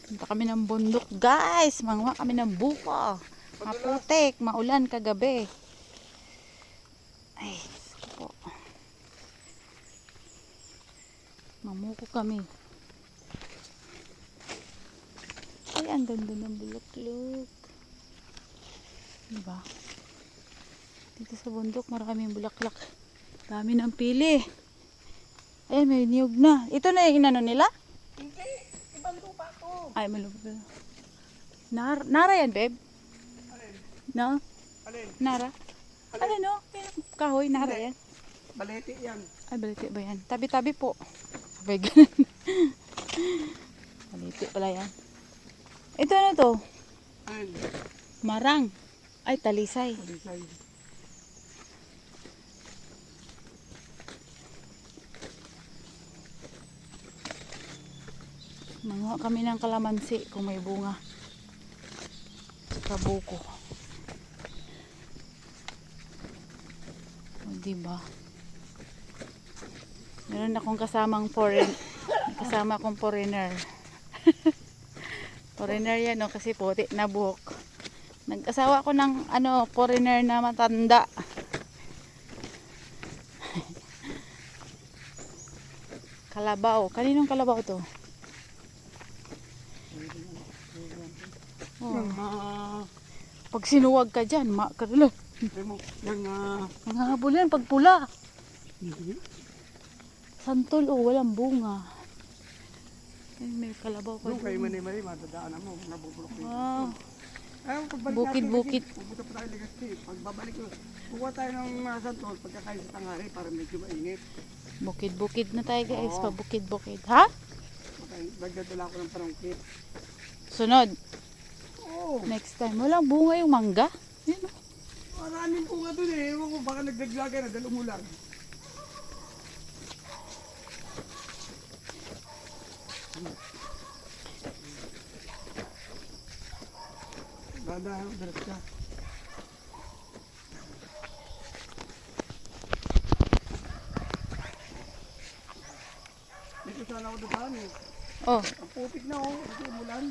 Punta kami ng bundok guys. Manguha kami ng buko. Maputik, maulan kagabi. Ay, po. Mamuko kami. Ay, ang ganda ng bulaklak. Diba? Dito sa bundok, maraming bulaklak. Dami ng pili. Ay, may niyog na. Ito na yung inano nila? Hindi. Ibang lupa to. Ay, malupa. Nara yan, babe? Alin? No? Alin? Nara? Ano, no? Kahoy, nara yan. Balete yan. Ay, baliti ba yan? Tabi-tabi po. Sabay ganun. Baliti pala yan. Ito ano to? Alin? Marang. Ay, talisay. Talisay. Manguha kami ng kalamansi kung may bunga. Saka buko. O, diba? Meron akong kasamang kasama akong foreigner. Foreigner yan, no? Kasi puti na buhok. Nag-asawa ko ng foreigner na matanda. Kalabaw. Kaninong kalabaw to? Oh. Pag sinuwag ka dyan, makarala. Nangahabol yan pag pula. Santol, walang bunga. Ay, may kalabaw ka doon. Kayo mani-mani, madadaanan mo. Nabubulok yun. Ah. Ayaw, Bukid-bukid. Pupunta pa tayo Legazpi. Pagbabalik ko, kukuha tayo ng mga santol pagkakain sa tanghali para medyo mainit. Bukid-bukid na tayo guys. Oo. Pabukid-bukid. Ha? Nagdadala ko ng parangkit. Sunod. Oo. Next time. Walang bunga yung mangga. Yan, oh. Maraming bunga dun eh. Ewan ko, baka nagdaglagay na dahil umulan. Dadahan, dalas ka. Dito sana ako dadaan eh. Oh, Ang putik na oh, kasi umulan.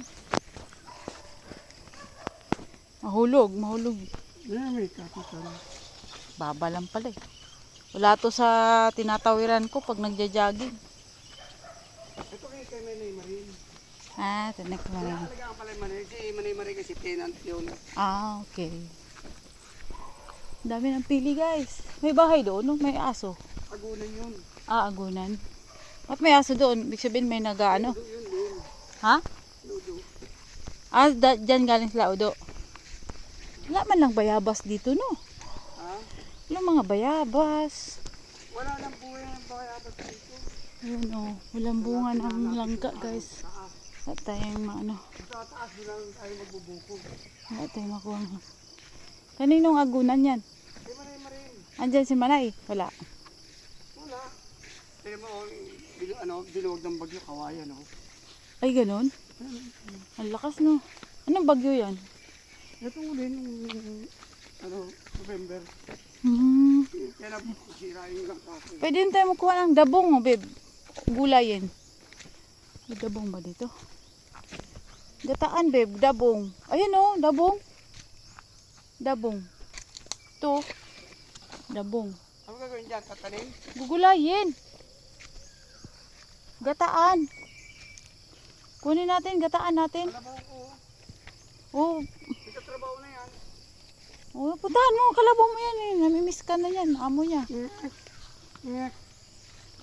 mahulog. May kapitan. Baba lang pala eh. Wala to sa tinatawiran ko pag nagja-jogging. Ito kay Manay Marin. Ah, tinak mo rin. Alagaan pala yung Manay. Si Manay Marin kasi tenant yun. Ah, okay. Dami ng pili guys. May bahay doon, no? May aso. Agunan yun. Ah, agunan. At may aso doon. Ibig sabihin may nag-ano. Yun din. Ha? Ludo. Ah, dyan galing sila Udo. Wala man lang bayabas dito, no? Ha? Walang mga bayabas. Wala nang buhay ng bayabas dito. Ayun, oh. Walang bunga ng langka, guys. Taas. Wala tayong ano. Sa taas din lang tayo magbubuko. Wala tayong makuha. Kaninong agunan yan? Si Manay Marin. Andyan si Manay? Wala. Wala. Tignan mo, biluwag ng bagyo, kawayan oh. Ay, ganun? Ang lakas, no? Anong bagyo yan? Ito ulit, November. Kaya na sira yung lang kasi. Pwede din tayo makuha ng dabong, oh, babe. Gulayin. May dabong ba dito? Gataan, babe. Dabong. Ayun, oh. Dabong. Dabong. Ito. Dabong. Ano gagawin dyan? Tatanim? Gugulayin. Gataan. Kunin natin, gataan natin. Kalabaw ko. Oh, Ito trabaho na yan. oh, puntahan mo, kalabaw mo yan eh. Namimiss ka na yan, amo niya. Ngek.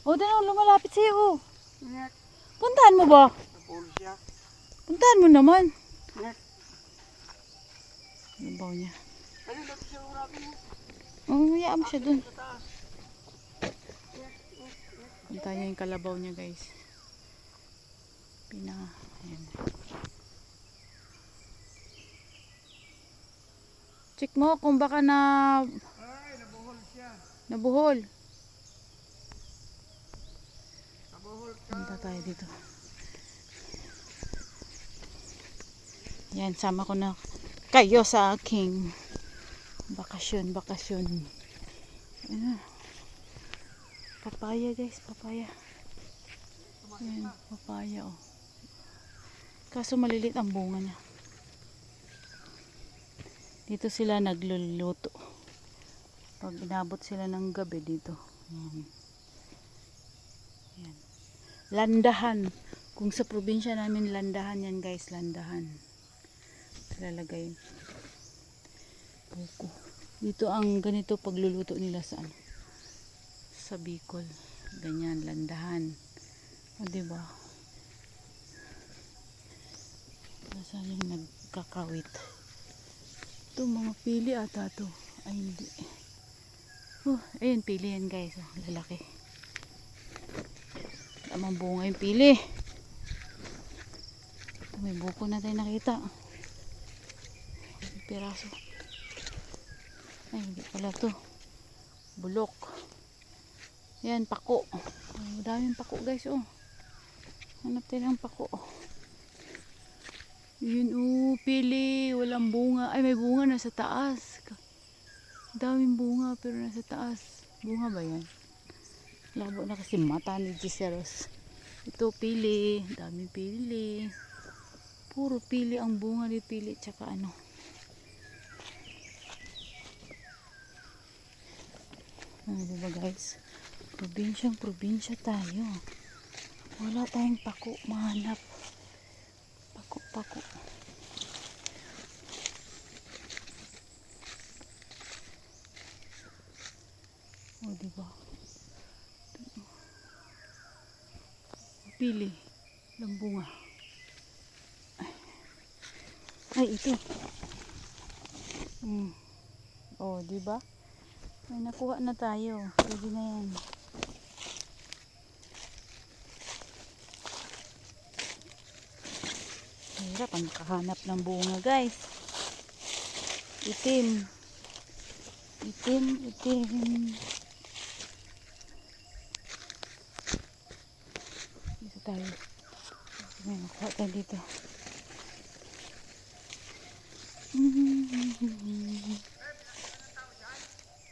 Oh, dito lumalapit sa'yo. Oh. Ngek. Puntahan mo ba? Napulog siya. Puntahan mo naman. Ngek. Kalabaw niya. Ano dati siya urapin mo? Oh, hayaan mo siya dun. Sa taas. Puntahan niya yung kalabaw niya, guys. Ayan. Check mo kung baka Ay, nabuhol siya. nabuhol. Nabuhol ka. Punta tayo dito. Yan, sama ko na kayo sa aking bakasyon. Ayan. Papaya guys, papaya. Ayan, papaya oh. Kaso malilit ang bunga niya. Dito sila nagluluto. Pag inabot sila ng gabi dito. Ayan. Ayan. Landahan. Kung sa probinsya namin landahan yan guys, landahan. Lalagay buko. Dito ang ganito pagluluto nila sa ano? Sa Bicol. Ganyan, landahan. O diba? Nasaan yung nagkakawit? Ito mga pili ata to. Ay hindi. Ayun pili yan guys. Lalaki. Tamang bunga yung pili. Ito, may buko na tayo nakita. Piraso. Ay hindi pala to. Bulok. Yan pako. Daming pako guys oh. Hanap tayo ng pako. Yun pili. Walang bunga. Ay may bunga nasa taas. Daming bunga pero nasa taas. Bunga ba yan? Labo na kasi mata ni Giseros. Ito pili. Daming pili. Puro pili ang bunga ni pili. Tsaka ano. Diba guys? Probinsya tayo. Wala tayong pako mahanap. Pako. O diba? Pili. Lambunga. Ay ito. O diba? May nakuha na tayo. Pwede na yan. Hirap ang makahanap ng bunga guys. Itim. Dito tayo. May nakuha tayo dito.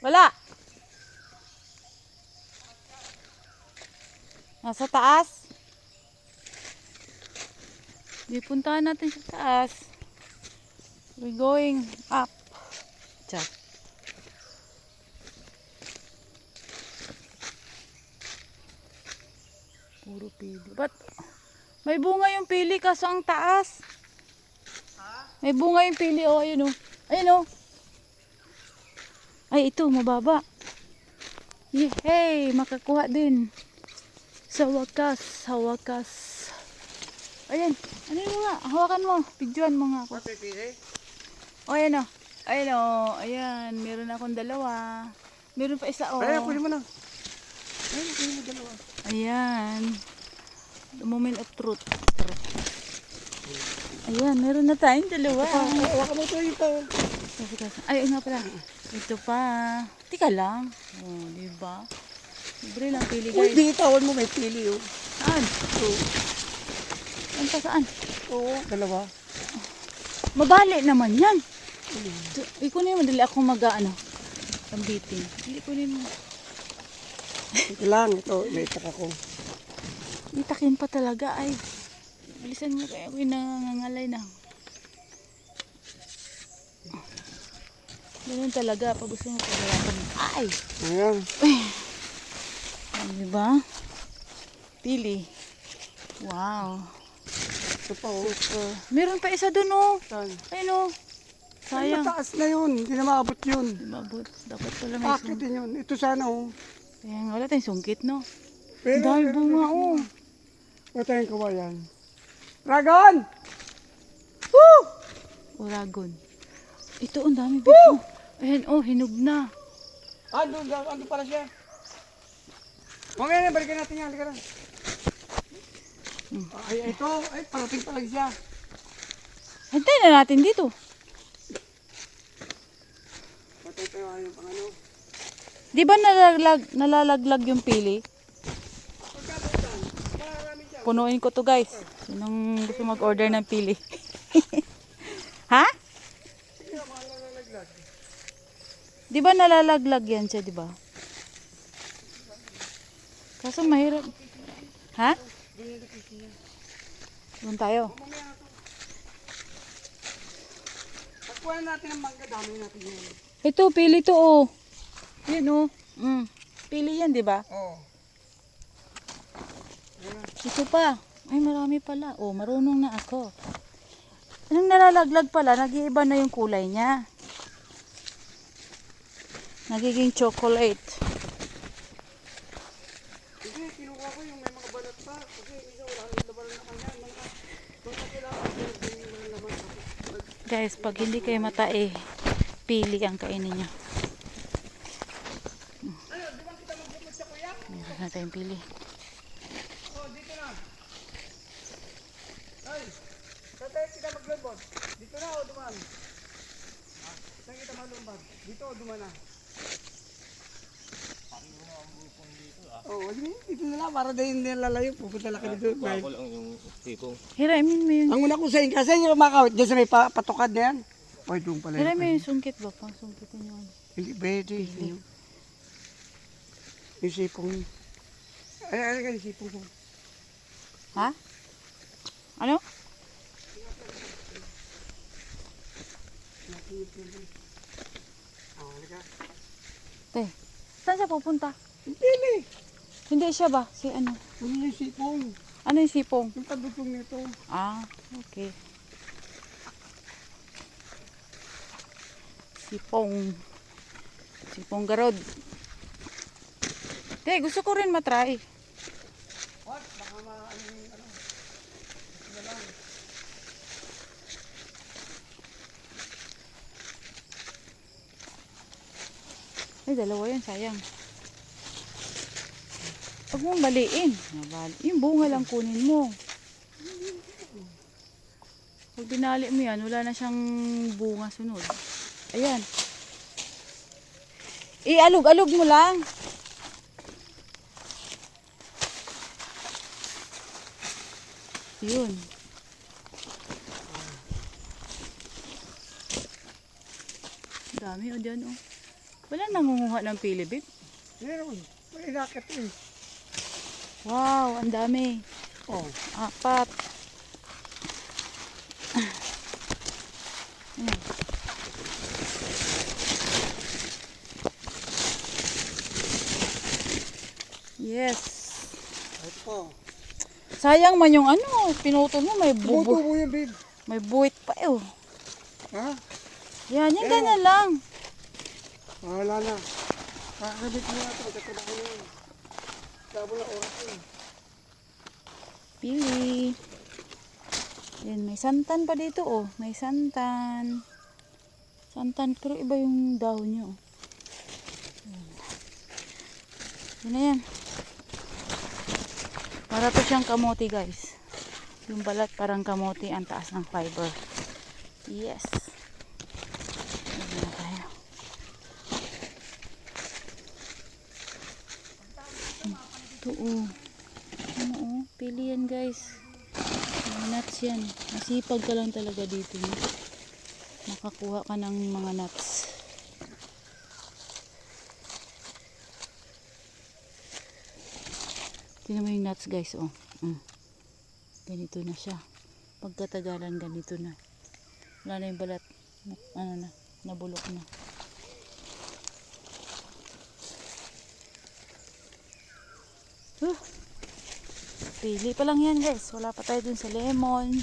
Wala. Nasa taas. Puntahan natin sa taas. We're going up. Tiyan. Puro pili. But may bunga yung pili kaso ang taas. May bunga yung pili. Oh, ayun oh. Ayun oh. Ay, ito, mababa. Yehey, makakuha din. Sa wakas. Ayan, ano yun nga? Hawakan mo. Pidjuan mo nga ako. O, ayan o. Ayan, meron akong dalawa. Meron pa isa o. Ayan, kunin mo na. Dalawa. Ayan. The moment of truth. Ayan, meron na tayong dalawa. Hawakan mo ito. Ay, nga pala. Ito pa. Tika lang. Oh, diba? Libre lang pili guys. Di tawan mo may pili oh. Saan? Saan pa saan? Oo, dalawa. Mabali naman yan. Ikunin mo, dali ako mag-ano. Pambiting. Ikunin mo. Ito lang, ito. May itak ako. Itakin pa talaga ay. Bilisan mo kaya ako'y nangangalay na. Ganun talaga. Pag gusto mo pagalapan. Ay! Ayan. Diba? Pili. Wow. Ito pa oh. Super. Meron pa isa dun oh. Saan? Ayun oh. Ay, Sayang. mataas na yun. Hindi na maabot yun. Mabot. Dapat pala may Bakit sungkit. din yun? Ito sana oh. Kaya nga wala tayong sungkit no. Pero, Dahil bunga oh. wala tayong kawayan. Dragon! Woo! Uragon. Ito ang dami bito. Ayan oh, hinog na. Ando pala siya. Mamaya na, balikan natin yan. Halika na. Ay, ito. Ay, parating pa lang siya. Hintay na natin dito. Patay tayo yung pang ano. Di ba nalalaglag yung pili? Pagkabutan, marami siya. Punuin ko to guys. Sinong gusto mag-order ng pili? Ha? Sige, mahal na nalaglag. Di ba nalalaglag yan siya, di ba? Kaso mahirap. Ha? Doon tayo. Mamaya na to. Pagkuha natin ang mangga, dami natin yun. Ito, pili to oh. Yan oh. Pili yan, di ba? Oo. Ito pa. Ay, marami pala. Oh, marunong na ako. Anong nalalaglag pala? Nag-iiba na yung kulay niya. Nagiging chocolate. Hindi, kinuha ko yung may mga balat pa. Kasi isa wala nang laban na kanya. Mga kailangan yung mga laman. Guys, pag hindi kayo matae, pili ang kainin nyo. Ano, di ba kita magbumod sa kuya? Meron na tayong pili. Oh, dito na. Ay, tatay kita maglubog. Dito na o duman? Saan kita maglubog? Dito o duman na? Oo, dito na lang para dahil nilalayo. Pupunta lang kami doon. Ako lang yung sipong. Hiramin mo yung... Ang una ko sa inyo, kasi yung makawit dyan sa may patukad na yan. O, doon pala. Hiramin mo yung sungkit ba? Pang sungkitin nyo. Hindi pwede. Yung sipong. Ay, yung sipong ko. Ha? Ano? Te, saan siya pupunta? Hindi. Hindi siya ba? Si ano? Ano yung sipong? Ano yung sipong? Yung tabutong nito. Ah, okay. Sipong. Sipong garod. Te, gusto ko rin matry. What? Baka ano yung ano. Gusto na lang. Ay, dalawa yun, sayang. Huwag mong baliin. Yung bunga lang kunin mo. Pag binali mo yan, wala na siyang bunga sunod. Ayan. Ialog-alog mo lang. Yun. Dami o dyan o. Wala nangunguha ng pili, babe. Meron. May racket eh. Wow, ang dami. Oh. 4. Ayan. Yes. Ito po. Sayang man yung ano, pinutol mo, may Tumutubo yan, babe. may buwit pa eh. Oh. Ha? Yan, yung ganyan lang. Wala na. Kakabit mo na ito. Ito ko yun. Sabo na oras yun. Pili. Yan, may santan pa dito oh. May santan. Santan, pero iba yung dahon niya oh. Yan na yan. Para to siyang kamote guys. Yung balat parang kamote, ang taas ng fiber. Yes. Yan na tayo. Ito oh. Ano oh, pili yan guys. May nuts yan. Masipag ka lang talaga dito. No? Makakuha ka ng mga nuts. Tingnan mo yung nuts guys oh. Ganito na siya. Pagkatagalan ganito na. Wala na yung balat. Ano na, nabulok na. Pili pa lang yan guys. Wala pa tayo dun sa lemon.